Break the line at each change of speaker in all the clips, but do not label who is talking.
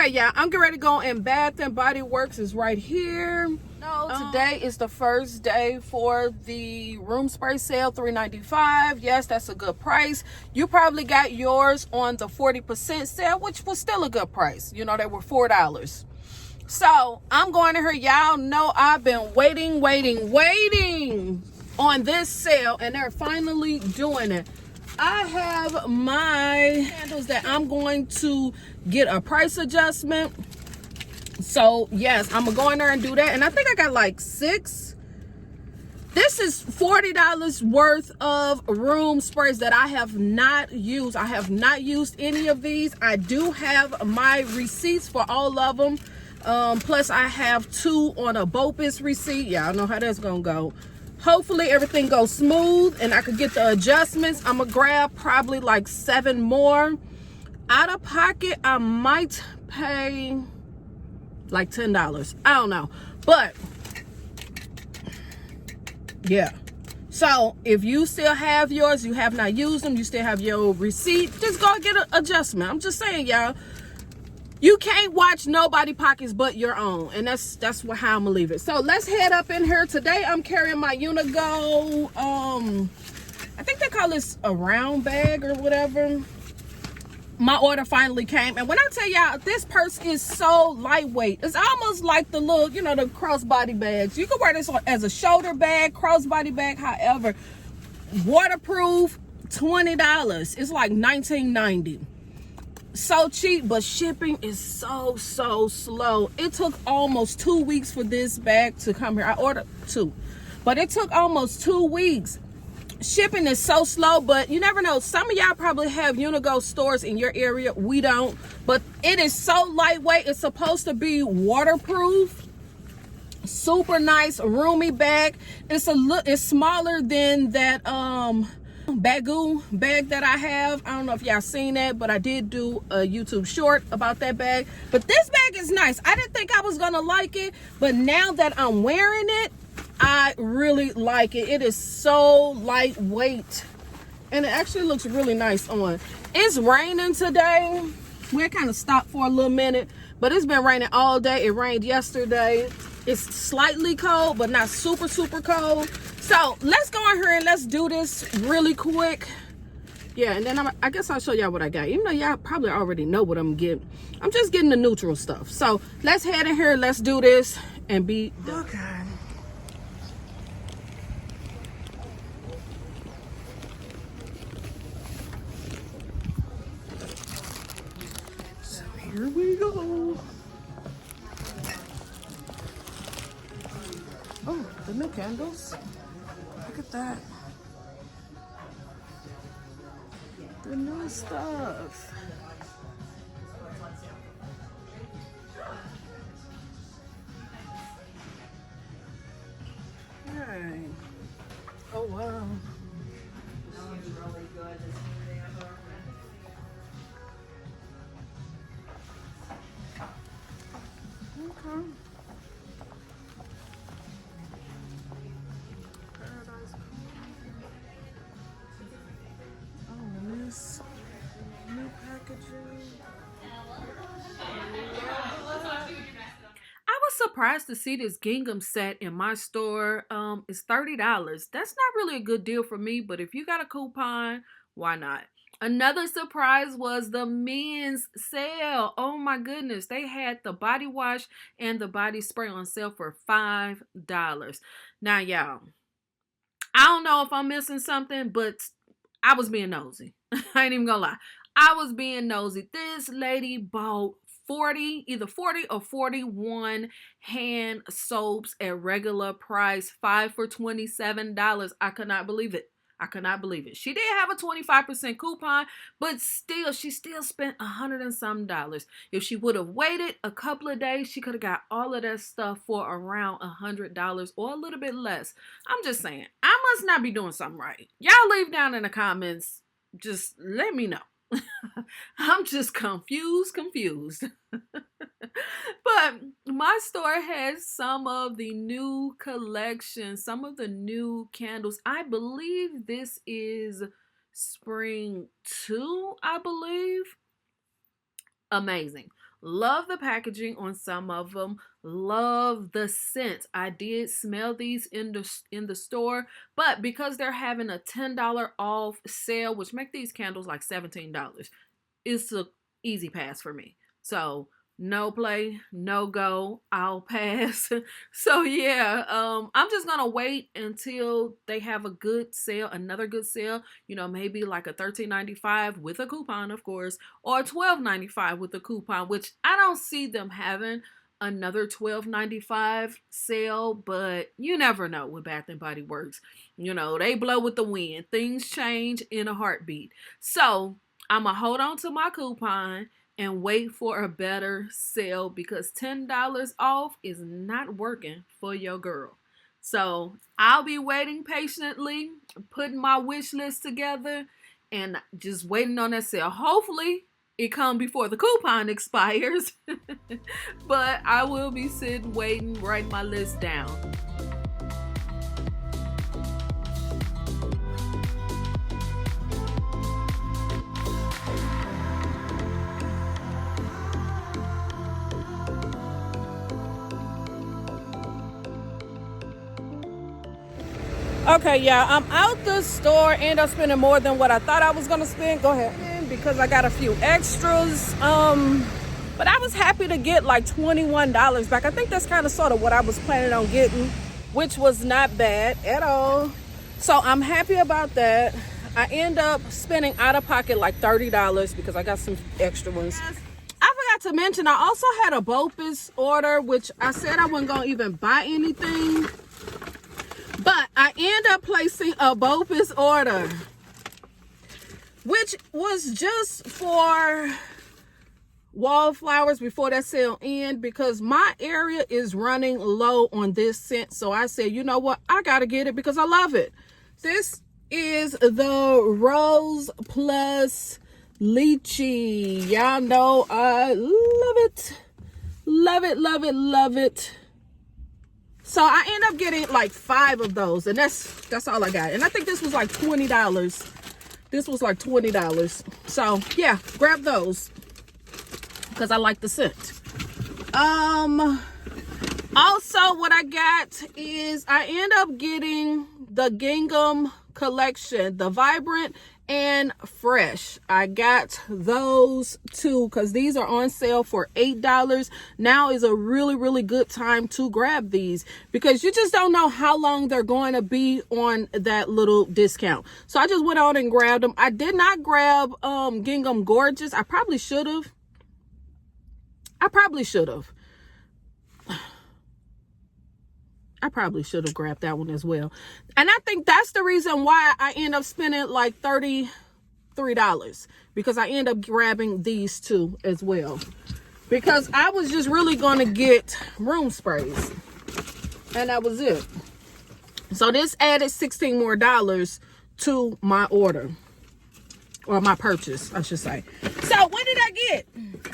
Okay, yeah, I'm getting ready to go in Bath and Body Works is right here. No, today is the first day for the room spray sale, $3.95. Yes, that's a good price. You probably got yours on the 40% sale, which was still a good price. You know, they were $4. So I'm going to her. Y'all know I've been waiting on this sale, and they're finally doing it. I have my candles that I'm going to get a price adjustment. So yes, I'm gonna go in there and do that. And I think I got like 6. This is $40 worth of room sprays that I have not used. I have not used any of these. I do have my receipts for all of them. Plus I have 2 on a BOPIS receipt. Y'all know how that's gonna go. Hopefully everything goes smooth and I could get the adjustments. I'm gonna grab probably like 7 more. Out of pocket, I might pay like $10. I don't know. But yeah. So if you still have yours, you have not used them, you still have your receipt, just go get an adjustment. I'm just saying, y'all. You can't watch nobody pockets but your own, and that's how I'm gonna leave it. So let's head up in here. Today I'm carrying my Unigo. I think they call this a round bag or whatever. My order finally came, and when I tell y'all, this purse is so lightweight. It's almost like the little, you know, the crossbody bags. You can wear this as a shoulder bag, crossbody bag, however. Waterproof, $20. It's like $19.90. So cheap, but shipping is so slow. It took almost 2 weeks for this bag to come here. I ordered 2, but it took almost 2 weeks. Shipping is so slow, but you never know. Some of y'all probably have Unigo stores in your area. We don't, but it is so lightweight. It's supposed to be waterproof. Super nice, roomy bag. It's smaller than that Bagoo bag that I have. I don't know if y'all seen that, but I did do a YouTube short about that bag. But this bag is nice. I didn't think I was gonna like it, but now that I'm wearing it, I really like it. It is so lightweight, and it actually looks really nice on. It's raining today. We kind of stopped for a little minute, but it's been raining all day. It rained yesterday. It's slightly cold, but not super cold. So let's go in here and let's do this really quick. Yeah, and then I guess I'll show y'all what I got. Even though y'all probably already know what I'm getting. I'm just getting the neutral stuff. So let's head in here, let's do this and be done. Okay. So here we go. Oh, the new candles. Look at that. The new stuff. Hey. Oh, wow. Okay. New packaging. I was surprised to see this gingham set in my store. It's $30. That's not really a good deal for me, but if you got a coupon, why not? Another surprise was the men's sale. Oh my goodness. They had the body wash and the body spray on sale for $5. Now, y'all, I don't know if I'm missing something, but I was being nosy. I ain't even gonna lie. I was being nosy. This lady bought either 40 or 41 hand soaps at regular price, 5 for $27. I could not believe it. I could not believe it. She did have a 25% coupon, but still, she still spent $100 and some. If she would have waited a couple of days, she could have got all of that stuff for around $100 or a little bit less. I'm just saying, I must not be doing something right. Y'all leave down in the comments. Just let me know. I'm just confused. But my store has some of the new collection, some of the new candles. I believe this is spring 2, I believe. Amazing. Love the packaging on some of them. Love the scent. I did smell these in the store, but because they're having a $10 off sale, which make these candles like $17, it's a easy pass for me. So no play, no go, I'll pass. So yeah, I'm just gonna wait until they have a good sale, another good sale, you know, maybe like a $13.95 with a coupon, of course, or $12.95 with a coupon, which I don't see them having another $12.95 sale, but you never know with Bath and Body Works. You know, they blow with the wind. Things change in a heartbeat. So I'm gonna hold on to my coupon and wait for a better sale, because $10 off is not working for your girl. So I'll be waiting patiently, putting my wish list together, and just waiting on that sale. Hopefully it come before the coupon expires, but I will be sitting, waiting, writing my list down. Okay, yeah, I'm out the store. End up spending more than what I thought I was gonna spend. Go ahead, because I got a few extras. But I was happy to get like $21 back. I think that's kind of sort of what I was planning on getting, which was not bad at all. So I'm happy about that. I end up spending out of pocket like $30 because I got some extra ones. I forgot to mention, I also had a BOPUS order, which I said I wasn't gonna even buy anything. But I end up placing a BOPUS order, which was just for wallflowers before that sale end, because my area is running low on this scent. So I said, you know what? I got to get it because I love it. This is the Rose Plus Lychee. Y'all know I love it. Love it, love it, love it. So I end up getting like 5 of those, and that's all I got. And I think this was like $20. This was like $20. So yeah, grab those because I like the scent. Also what I got is I end up getting the Gingham collection, the Vibrant and Fresh. I got those too because these are on sale for $8. Now is a really, really good time to grab these because you just don't know how long they're going to be on that little discount. So I just went on and grabbed them. I did not grab Gingham Gorgeous. I probably should have. I probably should have grabbed that one as well. And I think that's the reason why I end up spending like $33, because I end up grabbing these two as well, because I was just really going to get room sprays and that was it. So this added $16 more to my order, or my purchase, I should say. So what did I get?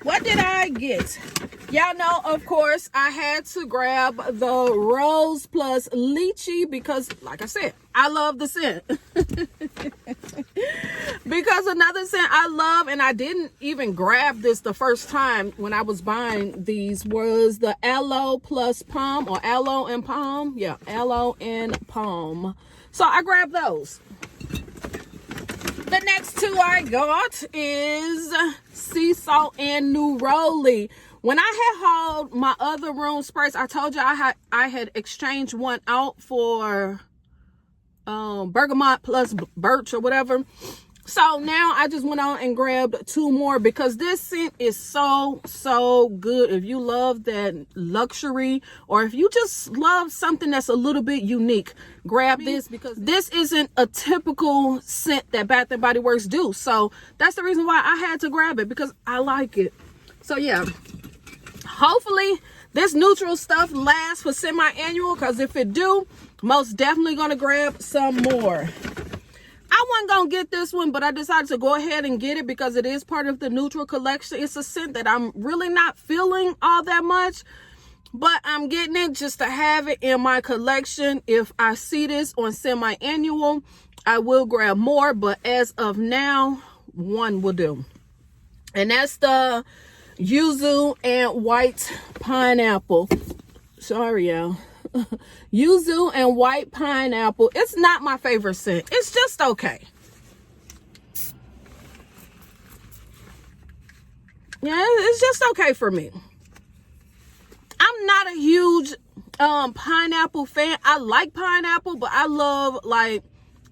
What did I get? Y'all know, of course, I had to grab the Rose Plus Lychee because, like I said, I love the scent. Because another scent I love, and I didn't even grab this the first time when I was buying these, was the Aloe Plus Palm, or Aloe and Palm. Yeah, Aloe and Palm. So I grabbed those. The next two I got is Sea Salt and Neroli. When I had hauled my other room sprays, I told you I had exchanged one out for bergamot plus birch or whatever. So now I just went on and grabbed 2 more because this scent is so good. If you love that luxury, or if you just love something that's a little bit unique, grab this, because this isn't a typical scent that Bath and Body Works do. So that's the reason why I had to grab it, because I like it. So yeah, hopefully this neutral stuff lasts for semi-annual, because if it do, most definitely gonna grab some more. I wasn't gonna get this one, but I decided to go ahead and get it because it is part of the neutral collection. It's a scent that I'm really not feeling all that much, but I'm getting it just to have it in my collection. If I see this on semi-annual, I will grab more, but as of now, one will do. And that's the yuzu and white pineapple. Sorry, y'all. Yuzu and white pineapple. It's not my favorite scent. It's just okay. Yeah, it's just okay for me. I'm not a huge pineapple fan. I like pineapple, but I love like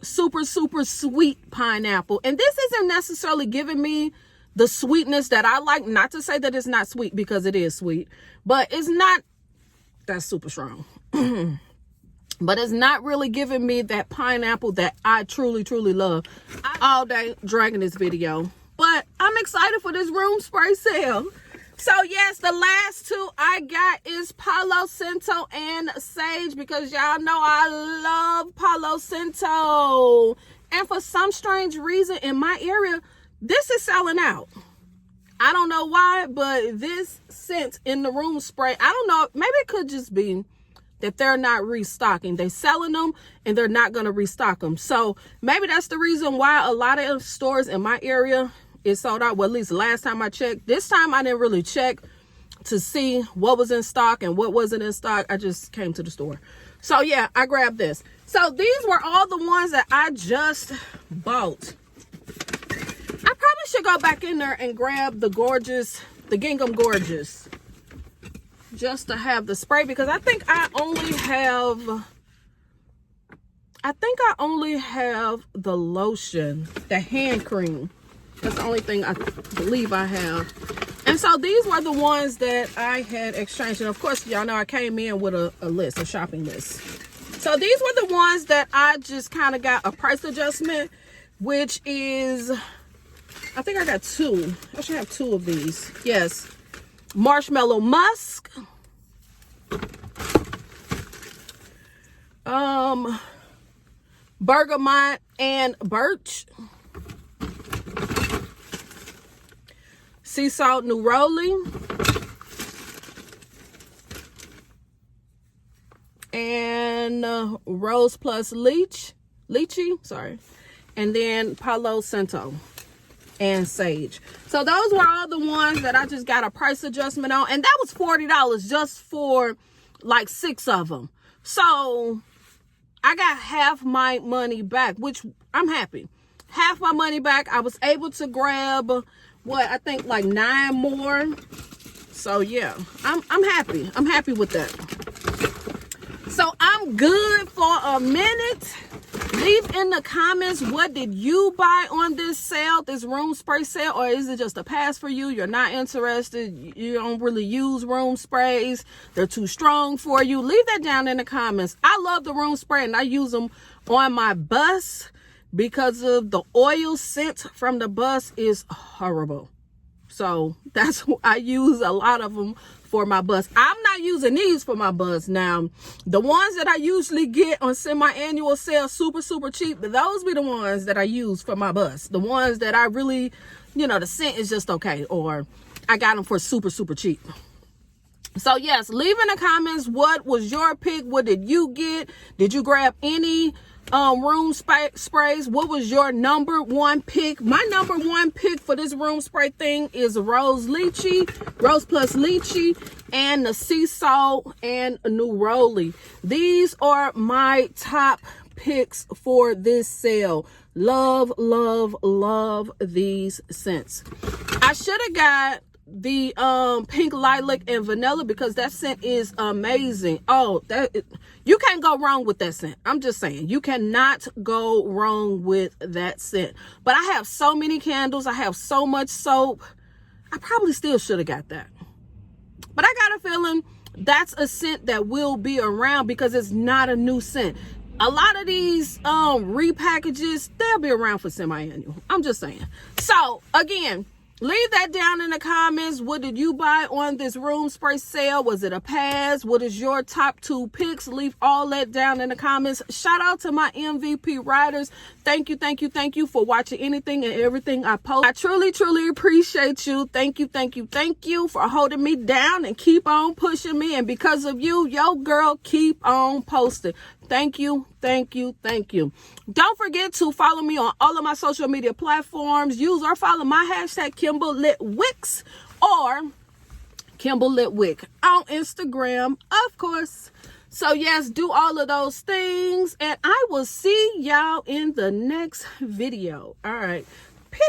super sweet pineapple. And this isn't necessarily giving me the sweetness that I like. Not to say that it's not sweet, because it is sweet, but it's not that super strong. But it's not really giving me that pineapple that I truly love. All day dragging this video, but I'm excited for this room spray sale. So yes, the last two I got is Palo Santo and Sage, because y'all know I love Palo Santo. And for some strange reason in my area, this is selling out. I don't know why, but this scent in the room spray, I don't know, maybe it could just be that they're not restocking. They're selling them and they're not going to restock them. So maybe that's the reason why a lot of stores in my area is sold out. Well, at least the last time I checked. This time I didn't really check to see what was in stock and what wasn't in stock. I just came to the store. So yeah, I grabbed this. So these were all the ones that I just bought. I probably should go back in there and grab the Gingham Gorgeous, just to have the spray, because I think I only have the lotion, the hand cream. That's the only thing I believe I have. And so these were the ones that I had exchanged. And of course, y'all know I came in with a list, a shopping list. So these were the ones that I just kind of got a price adjustment, which is, I think I got two. I should have two of these. Yes. Marshmallow Musk. Bergamot and Birch. Sea Salt Neroli. And Rose Plus Lychee, sorry. And then Palo Santo and Sage. So those were all the ones that I just got a price adjustment on, and that was $40 just for like 6 of them. So I got half my money back, which I'm happy. Half my money back. I was able to grab what I think like 9 more. So yeah, I'm happy. I'm happy with that. So I'm good for a minute. Leave in the comments, what did you buy on this sale, this room spray sale, or is it just a pass for you? You're not interested. You don't really use room sprays. They're too strong for you. Leave that down in the comments. I love the room spray and I use them on my bus because of the oil scent from the bus is horrible. So that's who I use a lot of them for my bus. I'm not using these for my bus. Now, the ones that I usually get on semi-annual sale, super cheap, but those be the ones that I use for my bus. The ones that I really, you know, the scent is just okay, or I got them for super cheap. So yes, leave in the comments, what was your pick? What did you get? Did you grab any room sprays? What was your number one pick? My number one pick for this room spray thing is Rose Plus Lychee, and the Sea Salt and Neroli. These are my top picks for this sale. Love these scents. I should have got the pink lilac and vanilla because that scent is amazing. Oh, you can't go wrong with that scent. I'm just saying, you cannot go wrong with that scent. But I have so many candles, I have so much soap, I probably still should have got that. But I got a feeling that's a scent that will be around because it's not a new scent. A lot of these repackages, they'll be around for semi-annual. I'm just saying. So again, leave that down in the comments. What did you buy on this room spray sale? Was it a pass? What is your top 2 picks? Leave all that down in the comments. Shout out to my MVP riders. Thank you for watching anything and everything I post. I truly appreciate you. Thank you for holding me down and keep on pushing me. And because of you, yo girl, keep on posting. Thank you. Don't forget to follow me on all of my social media platforms. Use or follow my hashtag KimbleLitWicks, or Kimble Wick on Instagram, of course. So yes, do all of those things, and I will see y'all in the next video. All right. Peace.